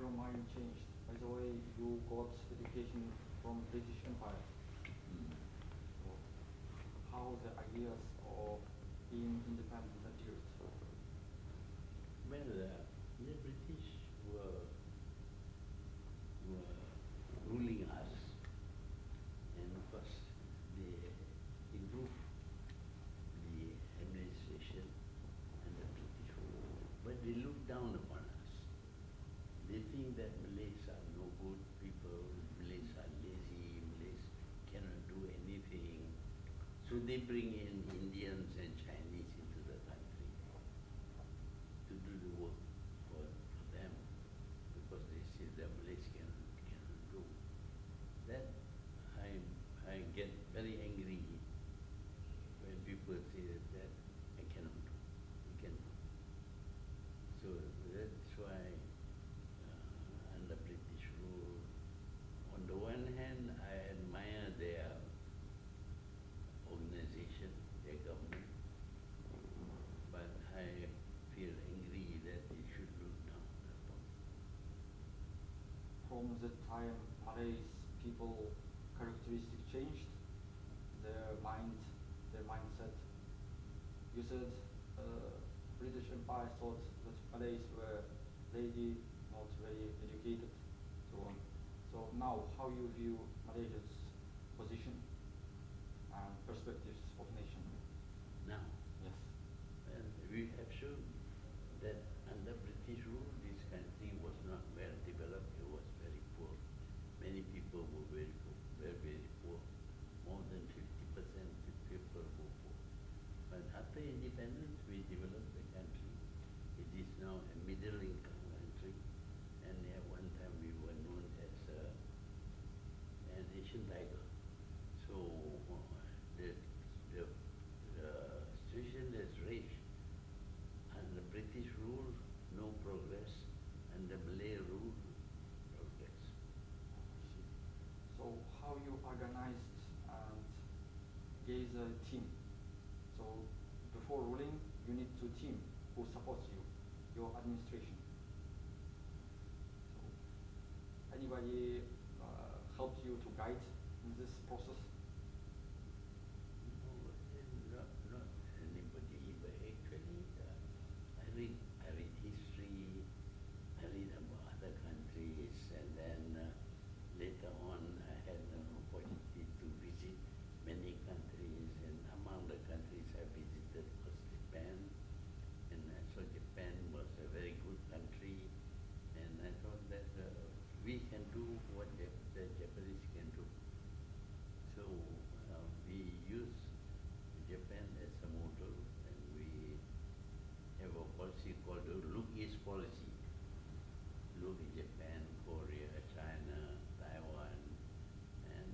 your mind changed? By the way, you got education from British Empire. So how the ideas of being independent appeared? Well, the British were ruling us, and of course they improved the administration and the British rule, but they look down upon us. They think that Malays are no good people, Malays are lazy, Malays cannot do anything. So they bring in Indians and Chinese into the country to do the work for them, because they see the Malays cannot do. That I get very angry when people say that I cannot do, I can do. So that's why under British rule, on the one hand, I admire their organization, their government, but I feel angry that they should look down upon. From the time Malays people characteristic changed, their mindset. You said British Empire thought that Malays were lazy, not very educated, so on. So now, how you view Malaysia's position and perspectives of nation? Now, Yes. and we have shown that under British rule, this country was not well developed, it was very poor. Many people were very poor, very poor. More than 50% of people were poor. But after independence, we developed the country. It is now a middle income country, and at one time we were known as an Asian tiger. So the situation has raged. Under British rule, no progress. Under Malay rule, progress. So how you organized and gave a team? So before ruling, you need to team who supports you, your administration. So anybody helped you to guide in this process? No, not anybody, but actually, I read history, I read about other countries, and then later on I had an opportunity to visit many countries, and among the countries I visited was Japan, and I saw Japan was a very good country, and I thought that we can do what the Japanese can do. So we use Japan as a model, and we have a policy called the Look East policy. Look at Japan, Korea, China, Taiwan, and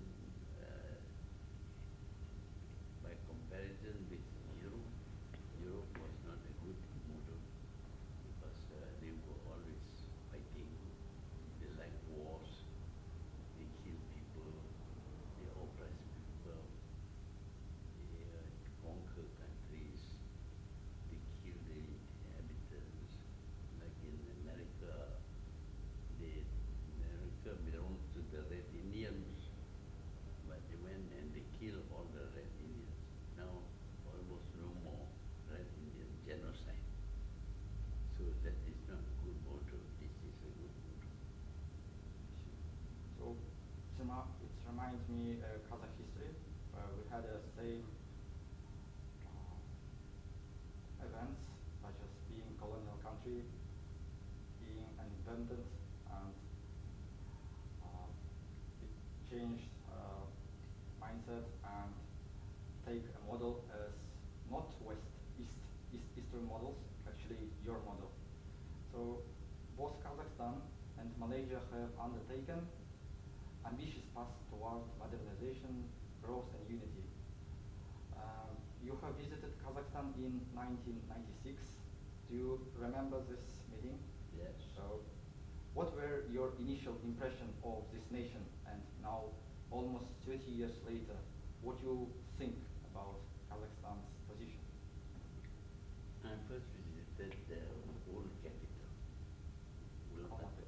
by comparison with Europe, Europe was not a good model, because they were always fighting. They like wars, they kill people, they oppress people, they conquer countries, they kill the inhabitants. Like in America, America belongs to the Red Indians, but they went and they killed all the Red Indians. Now almost no more Red Indian genocide. So that is not a good model. This is a good model. So it reminds me Kazakh history. We had a same events such as being colonial country, being independent, and it changed mindset and take a model as not West, Eastern models, actually your model. So both Kazakhstan and Malaysia have undertaken ambitious paths toward modernization, growth, and unity. You have visited Kazakhstan in 1996. Do you remember this meeting? Yes. So, what were your initial impression of this nation, and now, almost 30 years later, what do you think about Kazakhstan's position? I first visited the old capital, Ulaanbaatar,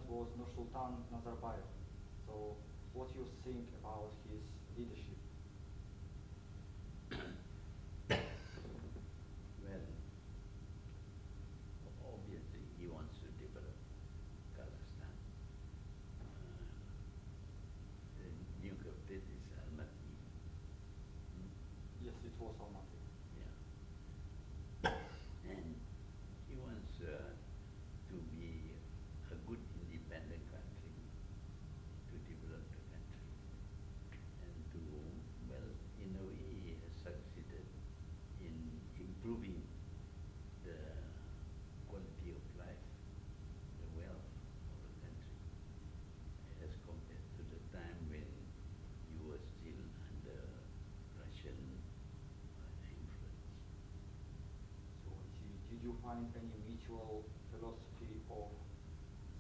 was Nursultan Nazarbayev. So what do you think about his leadership? Well, obviously he wants to develop Kazakhstan. The new capital is Almaty. Yes, it was Almaty. Yeah. And he wants to be a good independent country, to develop the country, and to, well, in a way he has succeeded in improving the quality of life, the wealth of the country, as compared to the time when you were still under Russian influence. So did you find any mutual philosophy of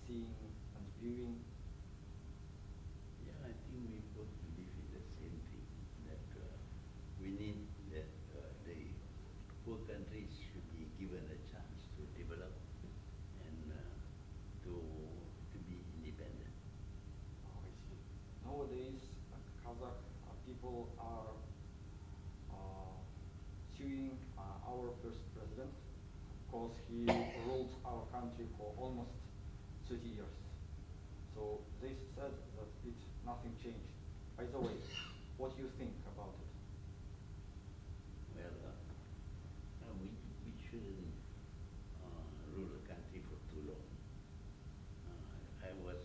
seeing and viewing? Yeah, I think we both believe in the same thing, that we need that the poor countries should be given a chance to develop and to be independent. Oh, I see. Nowadays, Kazakh people are suing our first president because he ruled our country for almost 30 years. So they said that nothing changed. By the way, what do you think about it? Well, we shouldn't rule a country for too long. I was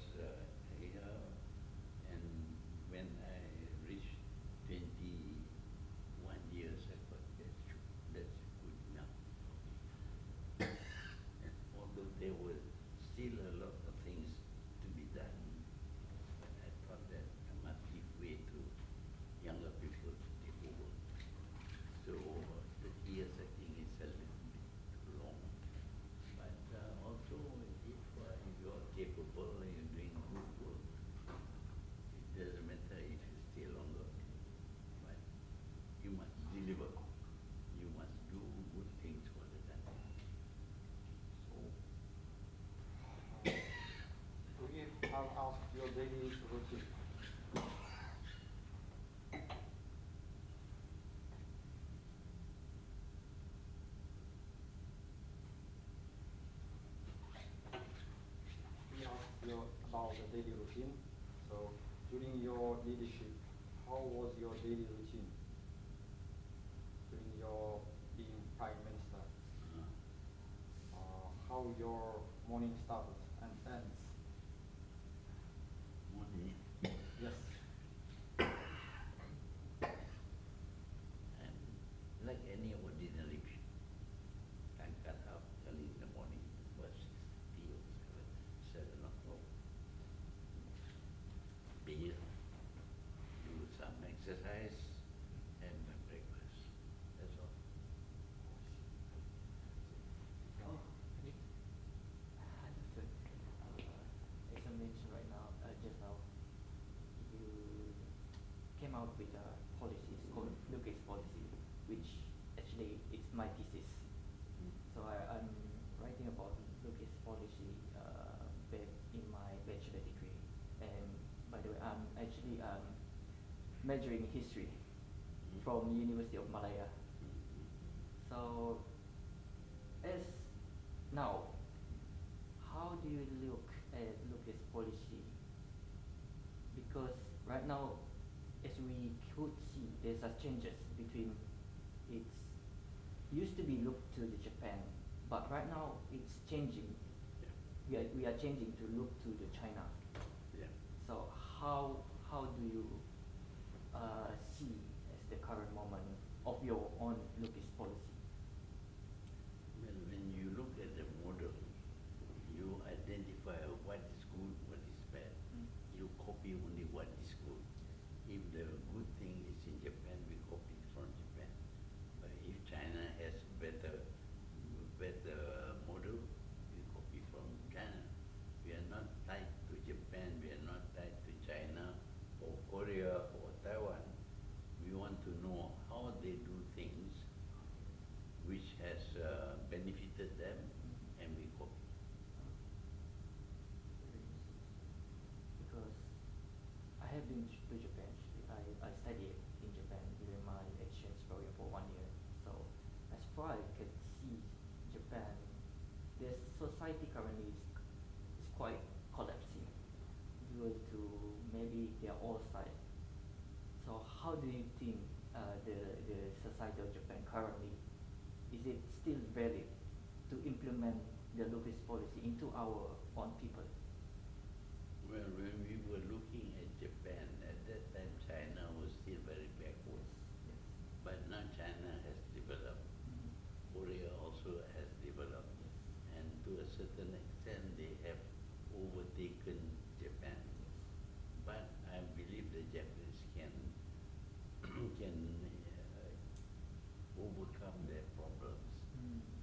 here, and when I reached 21 years, I thought that's good enough. And although there were still a lot of things to be done, but I thought that I must give way to younger people to take over. So the years, I think, is a little bit too long. But also, if you are capable and you're doing good work, it doesn't matter if you stay longer. But you must deliver. You must do good things for the country. So we have asked your daily routine. We asked you about the daily routine. So during your leadership, how was your daily routine? During your being prime minister, how your morning started and ends? Morning. Yes. And like any ordinary time cut up early in the morning, was 6:30 or 7 o'clock. Bathe, do some exercise, and my breakfast. That's all. Oh, understood. As I mentioned right now, just now, you came out with a policy called Lucas policy, which actually it's my thesis. So I'm writing about Lucas policy back in my bachelor degree. And by the way, I'm actually majoring in history from University of Malaya. So as now, how do you look at Lucas policy? Because right now, as we could see, there's a changes between it's used to be look to the Japan, but right now it's changing. We are changing to look to the China. Yeah. So how do you see as the current moment of your own Lucas policy? Well, when you look at the model, you identify what is good, what is bad. You copy only what is good. If the good thing is in Japan, we copy from Japan. But if China has better model, we copy from China. We are not tied to Japan, we are not tied to China or Korea or Taiwan. We want to know how they do things to Japan. Actually. I studied in Japan during my exchange program for 1 year. So as far I can see Japan, the society currently is quite collapsing due to maybe their old side. So how do you think the society of Japan currently, is it still valid to implement the locust policy into our own people? Well, when we were looking at Japan, at that time China was still very backward. Yes. But now China has developed. Korea also has developed. And to a certain extent they have overtaken Japan. But I believe the Japanese can overcome their problems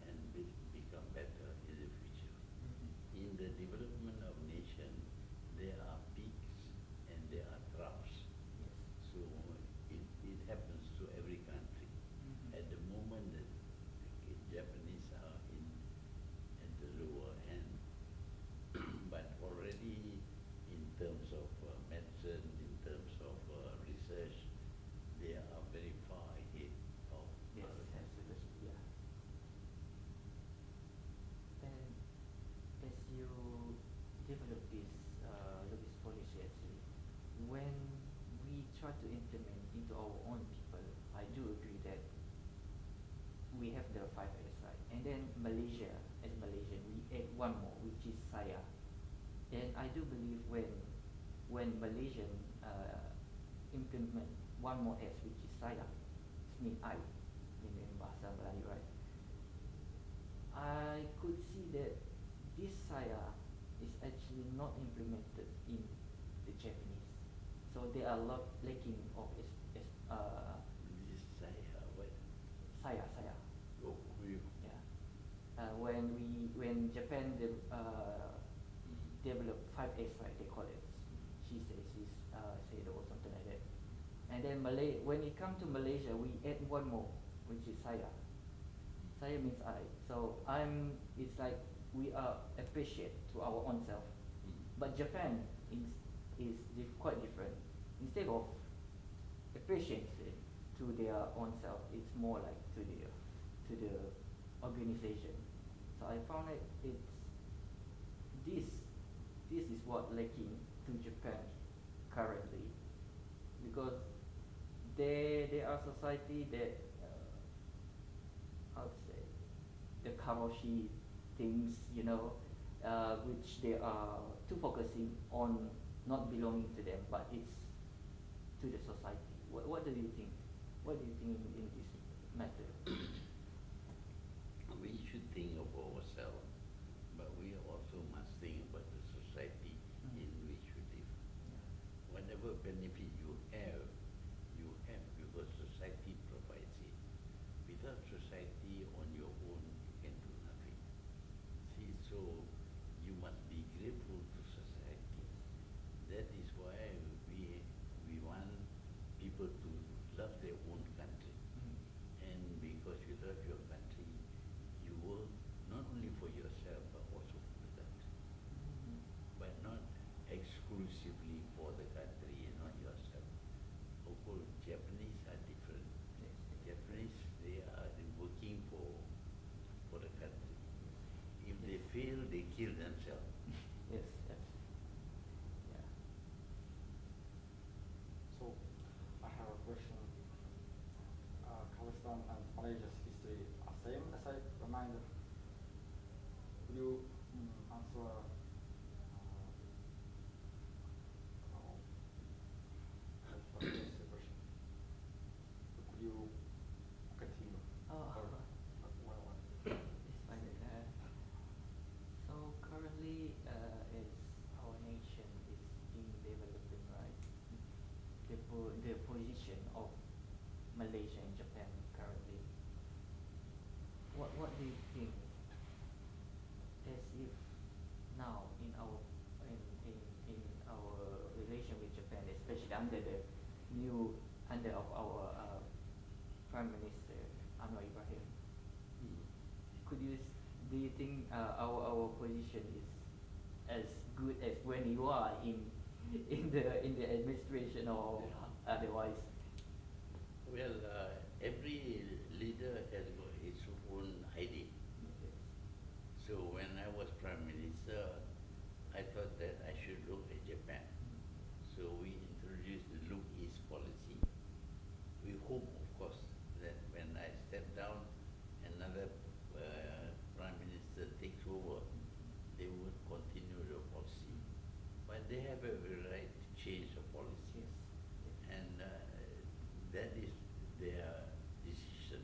and become better in the future. In the development of nation, there are peaks and there are troughs. So it happens to every country. At the moment, the Japanese are at the lower end, but already in terms of medicine, in terms of research, they are very far ahead of Yes, other countries. absolutely, yeah. And as you develop this locust policy, actually, when we try to implement into our own people, I do agree that we have the 5S, right? And then Malaysia, as Malaysian, we add one more, which is saya. And I do believe when Malaysian implement one more S, which is saya, it means I, in bahasa Melayu, right? I could see that this saya is actually not implemented in the Japanese. So they are lacking of This what? saya. Oh, you. Yeah. When Japan develop 5S, right, they call it. She says said or something like that. And then when it comes to Malaysia, we add one more, which is saya. Saya means I. So it's like we are appreciate to our own self. But Japan is quite different. Instead of appreciating to their own self, it's more like to the organization. So I found that this is what lacking to Japan currently, because they are society that how to say, the karoshi things, which they are too focusing on not belonging to them, but it's to the society. What do you think? What do you think in this matter? We should think of ourselves, but we also must think about the society in which we live. Whatever benefit you have because society provides it. Without society on your own, you can do nothing. See, so you must be grateful to society. That is why we want people to love their own country. And because you love your country, you work not only for yourself but also for the country. But not exclusively for the country and not yourself. Of course, Japanese are different. Japanese, they are working for the country. If they fail, they kill themselves. Yes, yeah. So I have a question. Kazakhstan and Malaysia's history are same as I reminded. Could you answer? What's the question? Could you continue? Oh. It's fine. So currently, as our nation is being developing, right, the position of Malaysia and Japan currently, what do you think? As if now in our relation with Japan, especially under of our Prime Minister Anwar Ibrahim, do you think our position is as good as when you are in in the administration or otherwise? Well, every leader has got its own idea. Yes. So when I was Prime Minister, I thought that I should look at Japan. So we introduced the Look East policy. We hope, of course, that when I step down, another Prime Minister takes over, they would continue the policy. But they have every right to change the policy. Yes. And that is their decision.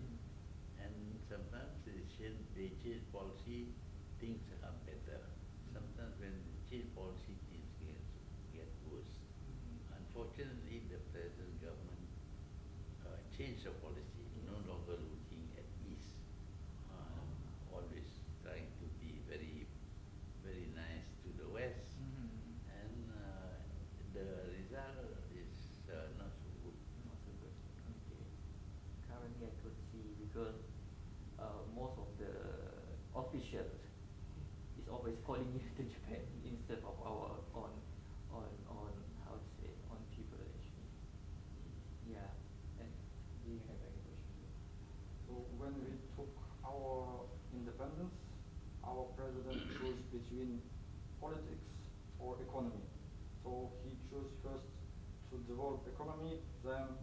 And sometimes they change policy, things are better. Sometimes when they change policy, things get worse. Unfortunately, the present government changed the policy, no longer looking at east, always trying to be very, very nice to the west. And the result is not so good. Not so good. Okay. Currently, I could see because most of the officials is always calling you to Japan instead of our on how to say on people actually. Yeah. And do you have any question? So when we took our independence, our president chose between politics or economy. So he chose first to develop economy, then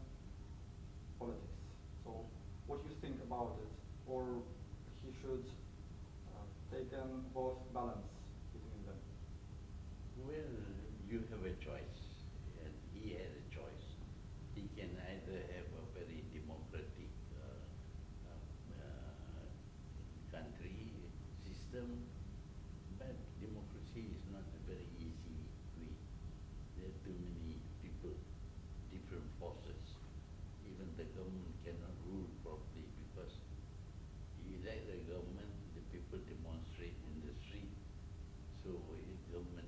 politics. So what do you think about it? Or he should take in both balance between them? Well, you have a choice, and he had a choice. He can either have a very democratic country system, but democracy is not a very easy way. There are too many people, different forces. Even the government cannot rule properly because you elect the government, the people demonstrate in the street. So the government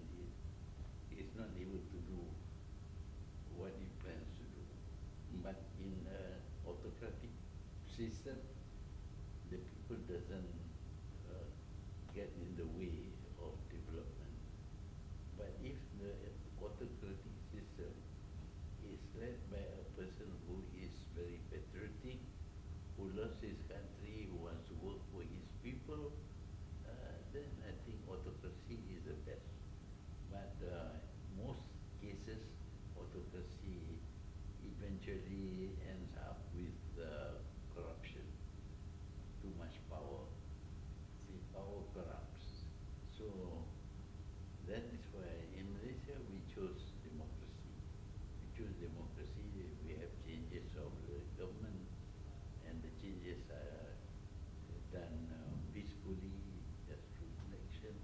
is not able to do what it plans to do. But in an autocratic system, the people doesn't get in the way of development. But if the autocratic system is led by a person who is very patriotic, who loves his country, who wants to work for his people, then I think autocracy is the best. But most cases, autocracy eventually ends up with corruption, too much power. See, power corrupts. So that is why in Malaysia we chose democracy. We chose democracy. We have changes of the government, and the changes are done peacefully, just through election.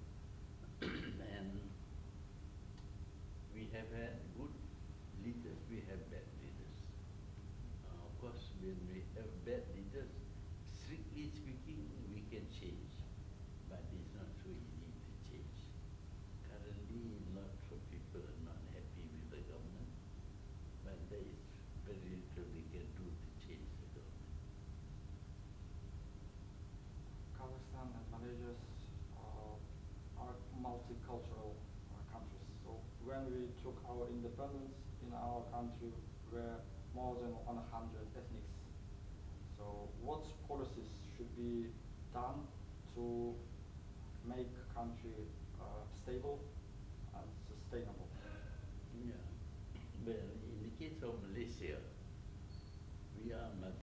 And we have had good leaders, we have bad leaders. Of course, when we have bad leaders, strictly speaking, we can change, but it's not so easy to change. Currently, lots of people are not happy with the government, but there is very little they can do to change the government. Kazakhstan and Malaysia are multicultural countries. So when we took our independence in our country, were more than 100 ethnics. So what policies should be done to make country stable and sustainable? Yeah. Well, in the case of Malaysia, we are